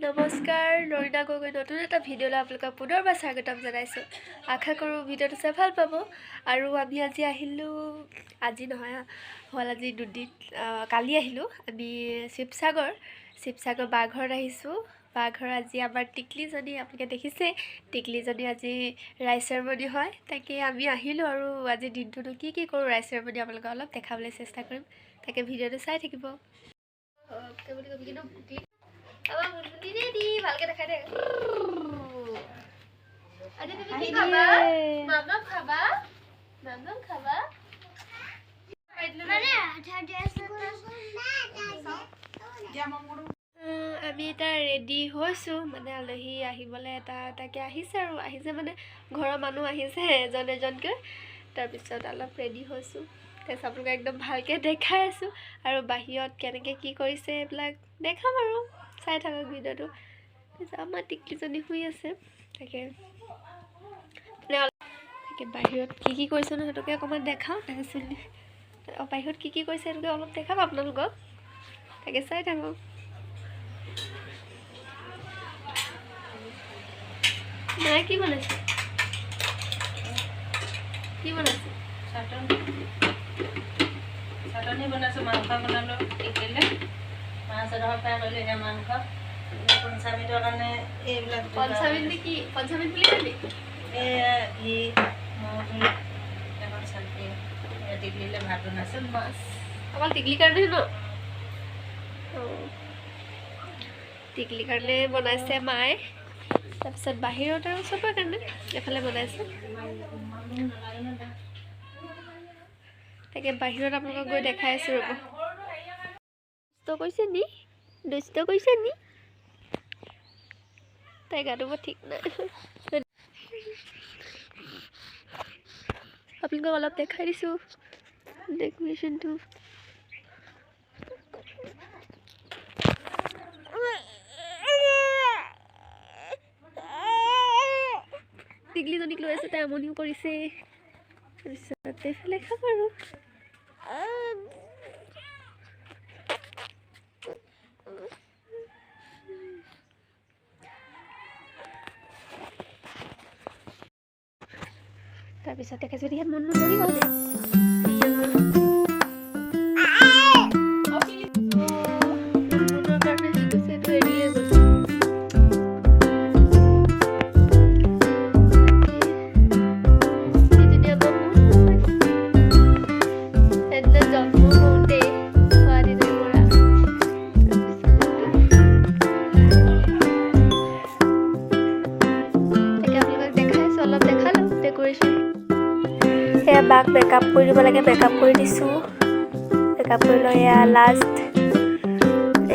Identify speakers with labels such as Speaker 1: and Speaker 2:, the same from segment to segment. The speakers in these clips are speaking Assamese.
Speaker 1: নমস্কাৰ নৰিনা গগৈ নতুন এটা ভিডিঅ'লৈ আপোনালোকক পুনৰবাৰ স্বাগতম জনাইছোঁ। আশা কৰোঁ ভিডিঅ'টো চাই ভাল পাব। আৰু আমি আজি আহিলোঁ, আজি নহয় হ'ল আজি দুদিন, কালি আহিলোঁ আমি শিৱসাগৰ বাঘৰত আহিছোঁ। বাঘৰ আজি আমাৰ টিকলিজনী আপোনালোকে দেখিছে, টিকলিজনী আজি ৰাইজ চেৰেমনি হয়, তাকে আমি আহিলোঁ। আৰু আজি দিনটোনো কি কৰোঁ ৰাইজ চেৰেমনি আপোনালোকক অলপ দেখাবলৈ চেষ্টা কৰিম, তাকে ভিডিঅ'টো চাই থাকিব। আমাৰ মুনমুনি দি ভালকে দেখাই দে। আজি তুমি কি খাবা? মামা খাবা? মামা খাবা? আমি এটা ৰেডি হৈছোঁ, মানে আলহী আহিবলৈ তাকে আহিছে আৰু আহিছে মানে ঘৰৰ মানুহ আহিছে এজন এজনকৈ। তাৰপিছত অলপ ৰেডি হৈছোঁ, তাৰপিছত আপোনালোকক একদম ভালকৈ দেখাই আছোঁ। আৰু বাহিৰত কেনেকৈ কি কৰিছে এইবিলাক দেখাম আৰু চাই থাকক ভিডিঅ'টো। আমাৰ টিকলিজনী শুই আছে, তাকে বাহিৰত কি কৰিছে ন সেইটোকে অকণমান দেখাওঁ। তাৰপিছত বাহিৰত কি কৰিছে সেইটোকে অলপ দেখাম আপোনালোকক, তাকে চাই থাকক। মায়ে কি বনাইছে?
Speaker 2: চাটনি বনাইছোঁ, মাংস বনালোঁ, টিকলিলে মাছ এডোখৰ ফ্ৰাই কৰিলোঁ। এতিয়া মাংস পঞ্চামৃতৰ কাৰণে এইবিলাক
Speaker 1: পঞ্চামৃত বুলি কবি
Speaker 2: ঘি মৌজোল এখন চাটনি, টিকলিলে ভাত বনাইছোঁ।
Speaker 1: মাছ অকল টিকলিৰ কাৰণে ন? টিকলিৰ কাৰণে বনাইছে মায়ে, তাৰপিছত বাহিৰত আৰু চবৰে কাৰণে এফালে বনাইছে। তাকে বাহিৰত আপোনালোকক গৈ দেখাই আছোঁ ৰ'ব। দুষ্ট কৰিছে নি তাই গাটো বৰ ঠিক নাই। আপোনালোকক অলপ দেখাই দিছোঁ ডেক'ৰেশ্যনটো। টিকলিজনীক লৈ আছে, তাই আমনিও কৰিছে। তাৰপিছত এইফালে খাম আৰু তাৰপিছত দেখাইছোঁ ইয়াত মন নকৰি গ'ল। এয়া বাক মেকআপ কৰি দিব লাগে, মেকআপ কৰি দিছোঁ। মেকআপ কৰি লৈ এয়া লাষ্ট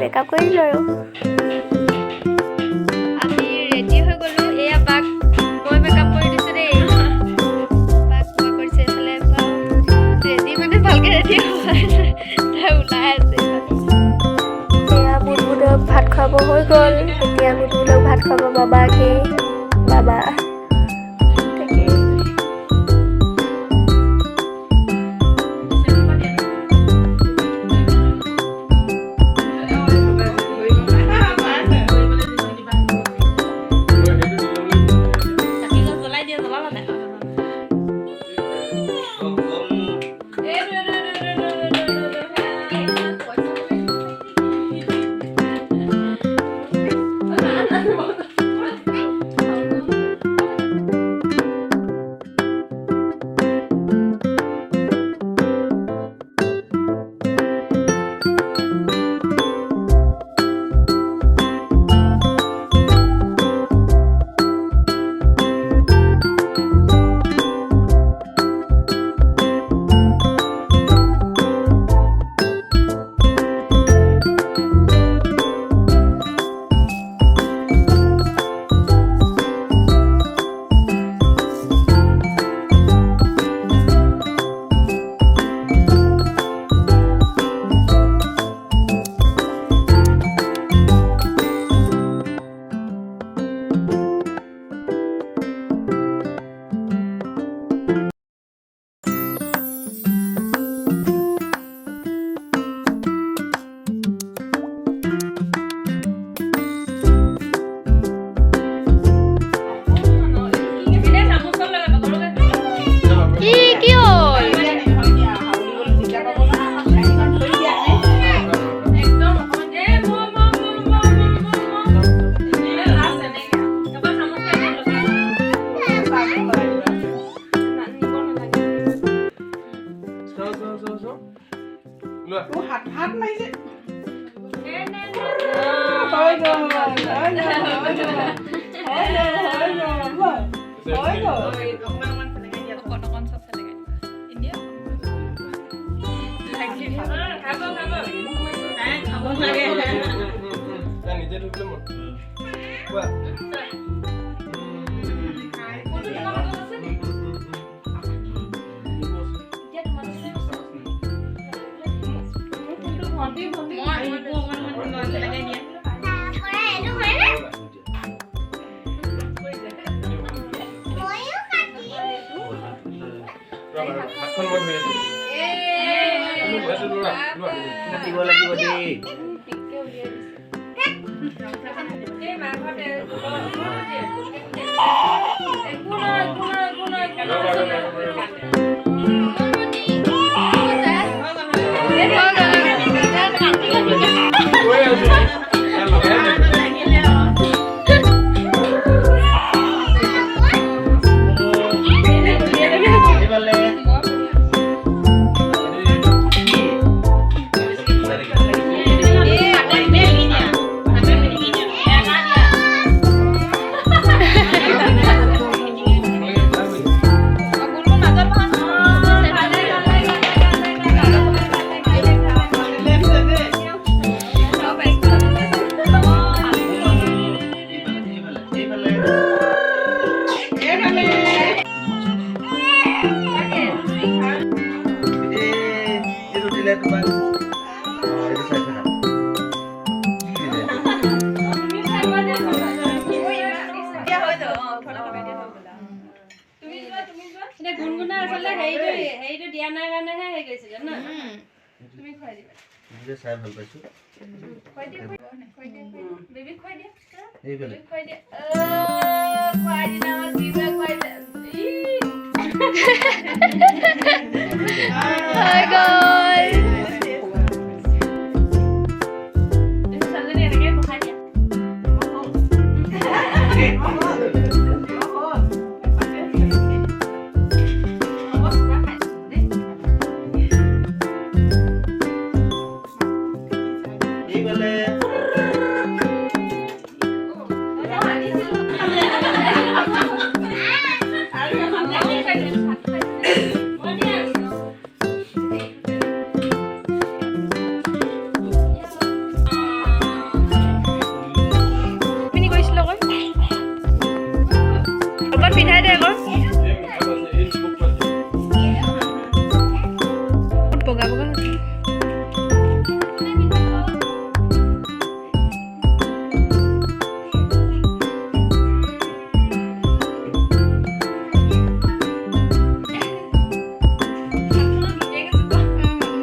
Speaker 1: মেকআপ কৰি দিলোঁ আৰু আমি ৰেডি হৈ গ'লোঁ। এয়া বাক মই মেকআপ কৰি দিছোঁ দেই, বাক মই কৰিছোঁ। এইফালে ৰেডি মানে ভালকৈ ৰেডি হয়, তাই ওলাই আছে। এয়া মুনমুনক ভাত খুৱাব হৈ গ'ল, এতিয়া মুনমুনক ভাত খুৱাব বাবা।
Speaker 3: নিজে ধুবলৈ মন কোৱা হাতখন মই ধৰি আছো
Speaker 4: কাটিব লাগিব দেই
Speaker 2: গুণগুণা আচলতে হেৰিটো দিয়া নাই কাৰণেহে হেৰি কৰিছিলে ন তুমি খুৱাই দিবা
Speaker 4: চাই ভাল পাইছো
Speaker 2: খুৱাই দিয়া বেবী খুৱাই দিয়া
Speaker 4: এইফালে
Speaker 2: খুৱাই দিয়া খুৱাই দিনা বিবে খুৱাই দিয়া
Speaker 1: Hi guys.
Speaker 2: চালনি এনেকৈ খুৱাই দিয়া
Speaker 1: পিন্ধাই দে আকৌ বগা বগা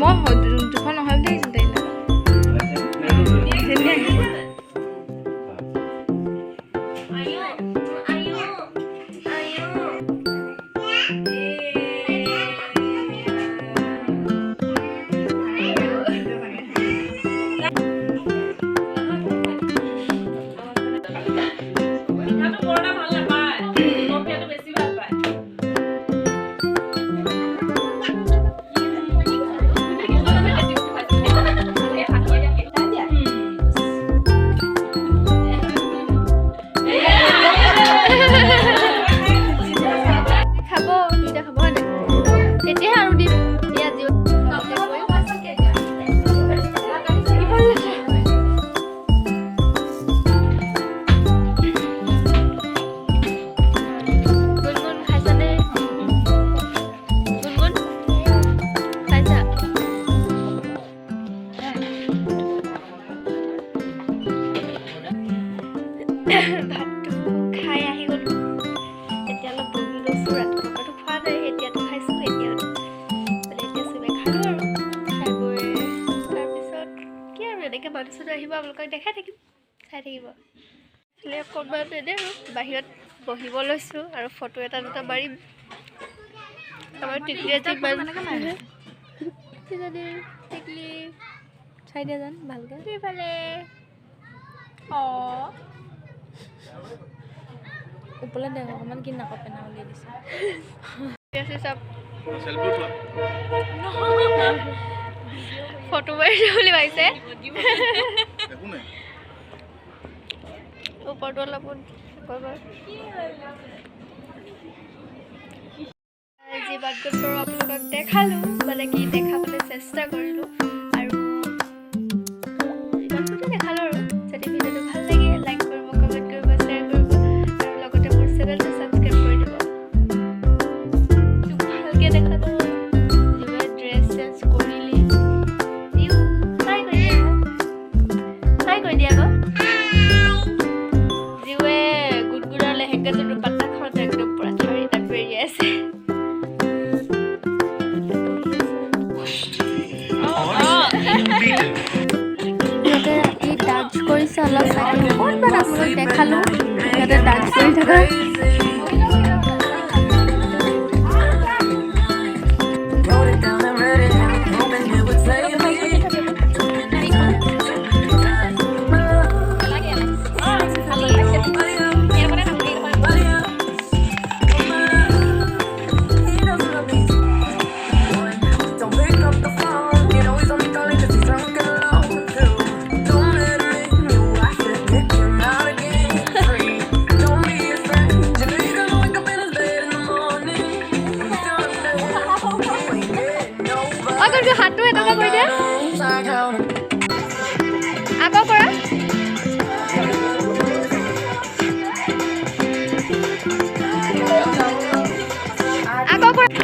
Speaker 1: মই দুখন নহয় বুলি ভাতটো খাই আহি গ'লোঁ এতিয়া অলপ বহি লৈছোঁ ৰাতিপুৱাটো খোৱা নাই এতিয়াতো খাইছোঁ এতিয়া চবে খালোঁ আৰু খাই বৈ তাৰপিছত কি আৰু এনেকৈ মানুহ চানুহ আহিব আপোনালোকক দেখাই থাকিম চাই থাকিব খালি অকণমান এনেই আৰু বাহিৰত বহিব লৈছোঁ আৰু ফটো এটা দুটা মাৰিম আমাৰ টিকলি আজি টিকলি চাই দিয়া জান ভালকৈ সেইফালে অঁ ওপৰলৈ দে অকণমান কি নাকৰ পেনা উলিয়াই দিছে চব ফটো মাৰিছে বুলি ভাবিছে ফটো অলপ যিমান কণ পাৰোঁ আপোনালোকক দেখালোঁ মানে কি দেখাবলৈ চেষ্টা কৰিলোঁ আৰু ইমানখিনি দেখালোঁ আৰু যদি ভিডিঅ'টো ভাল লাগে লাইক কৰিব কমেণ্ট কৰিব শ্বেয়াৰ কৰিব আৰু লগতে মোৰ চেনেলটো ছাবস্ক্ৰাইব কৰি দিব ভালকৈ দেখালোঁ যিবোৰে ড্ৰেছ চেঞ্জ কৰিলে হাই কৰি দিয়া আকৌ যিবোৰে গুণগুণৰ লেহেংগা যোনটো পাত্তা খাওঁতে একদম পূৰা ঠাৰি তাত পেৰি আছে সিহঁতে ৰাতি ডান্স কৰিছে অলপ চাই অকণমান আপোনালোক দেখালোঁ সিহঁতে ডান্স কৰি থকা হাতটো এনেকুৱা কৰি দিয়া আকৌ কৰা আকৌ কৰা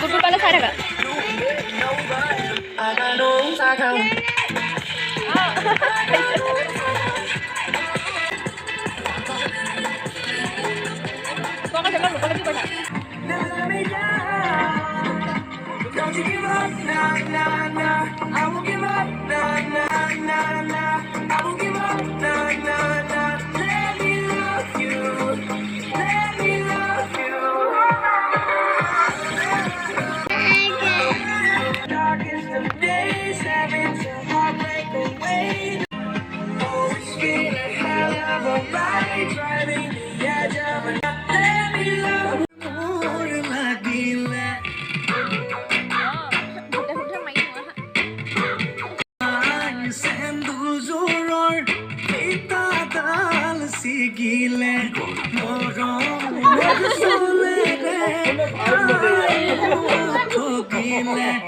Speaker 1: গুডুৰ পালে চাই থাকা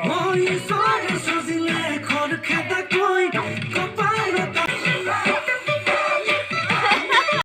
Speaker 5: Oi, só eu sozinho, quando cada coisa,